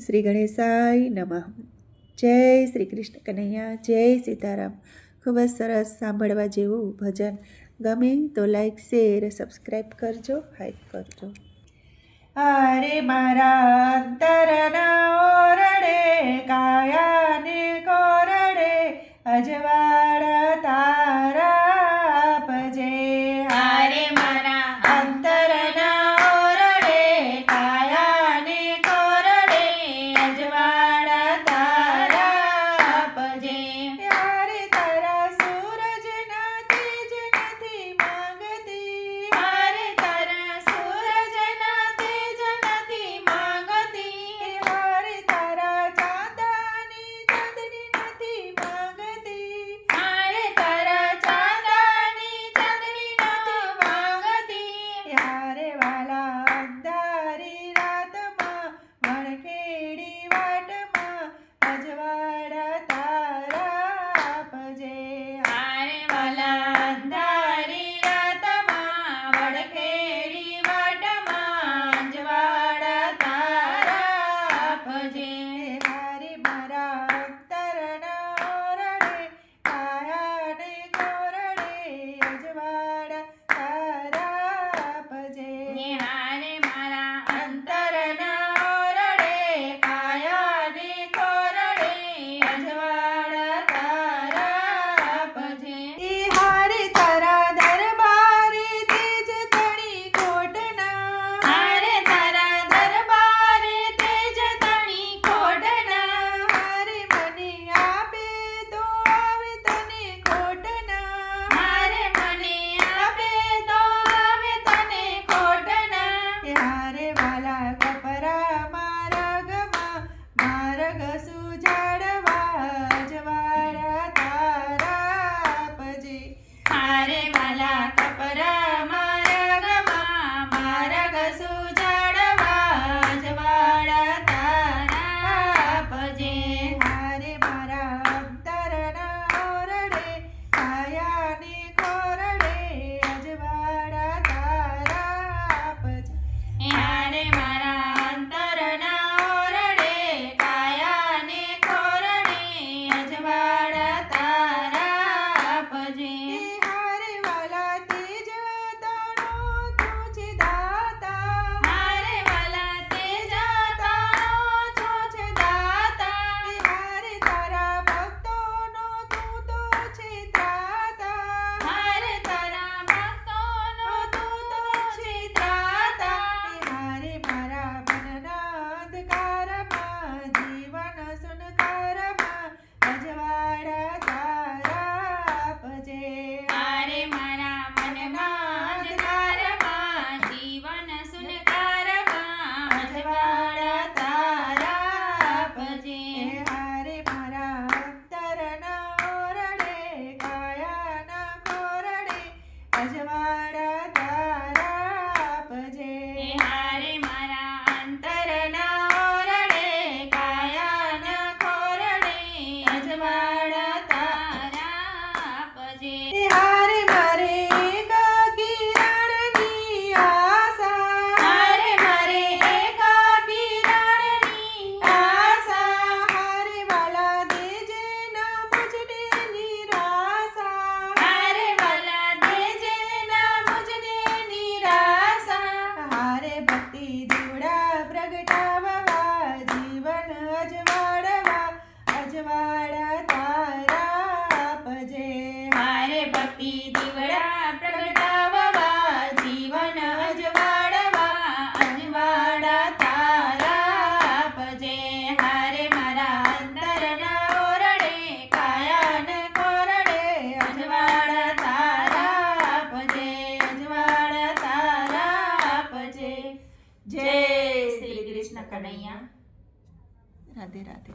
શ્રી ગણેશાય નમઃ. જય શ્રી કૃષ્ણ કનૈયા, જય સીતારામ. ખૂબ જ સરસ સાંભળવા જેવું ભજન. ગમે તો લાઈક, શેર, સબસ્ક્રાઈબ કરજો, હાઈપ કરજો. અરે મારા અંતરના ઓરડે, કાયાને કોરડે, અજવાળા તારા આપજે. અરે મારા અંતરના ઓરડે, કાયાને કોરડે, અજવાળા તારા આપજે. યારે તારા સૂરજના તેજ નથી માંગતી, અરે તારા સૂરજના તેજ નથી માંગતી, યારે તારા ચાંદની ચાંદની નથી માંગતી, અરે તારા ચાંદની ચાંદની નથી માંગતી. યારે વાલા અંધારી રાતમાં, વણખેડી વાટમાં, અજવાળા તારા આપજે. અરે વાલા અંધારી રાતમાં, વડખેડી વાટમાં, અજવાળા તારા આપજે. હારે મારા અંતરના ઓરડે, કાયાને કોરડે, અજવાળા તારા આપજે. નિહારે મારા અંતરના ઓરડે, કાયાને કોરડે, અજવાળા તારા આપજે. હારે તારા દરબારે તેજ તણી કોટના, હારે તારા દરબારે તેજ તણી કોટના, હારે મને આપે તો આવે તને ખોટના, હારે મને આપે તો આવે તને ખોટના. હારે વાલા કપરા મારા ગમા, માર્ગ સુજાડવા, અજવાળા તારા આપજે. હારે વાલા કપરા મારા ગમા, માર્ગ સુજાડવા, અજવાળા તારા આપજે. હારે મારા અંતરના ઓરડે, કાયાને કોરડે, અજવાળા તારા આપજે. હારે મારા અંતરના ઓરડે, કાયાને કોરડે, અજવાળા તારા આપજે. હારે વાલા તેજ તણો તું છે દાતા, હારે વાલા તેજ તારો છો છે દાતા, હારે તારા ભક્તોનો તું તો છે ત્રાતા, હારે તારા ભક્તોનો તું તો છે ત્રાતા. હારે મારા મનના અંધકારમાં, જીવન સુનકારમાં, અજવાળા તારા આપજે. હારે મારા મનના અંધકારમાં, જીવન સુનકારમાં, અજવાળા તારા આપજે. હારે મારા અંતરના ઓરડે, કાયાના કોરડે, અજવાળા તારા આપજે. હારે મારા અંતરના ઓરડે, કાયાના કોરડે, અજવાળા તારા આપજે. હારે મારે એક કિરણની આશા, હારે મારે એક કિરણની આશા, હારે વાલા દેજે ના મુજને નિરાશા, હારે વાલા દેજે ના મુજને નિરાશા. હારે ભક્તિ દીવડા પ્રગટાવવા, જીવન અજવાળવા, અજવાળા તારા આપજે. હારે ભક્તિ દીવડા પ્રગટાવવા, જીવન અજવાળવા, અજવાળા તારા આપજે. હારે મારા અંતરના ઓરડે, કાયાને કોરડે, અજવાળા તારા આપજે, અજવાળા તારા આપજે. જય શ્રી કૃષ્ણ કનૈયા. રાધે રાધે.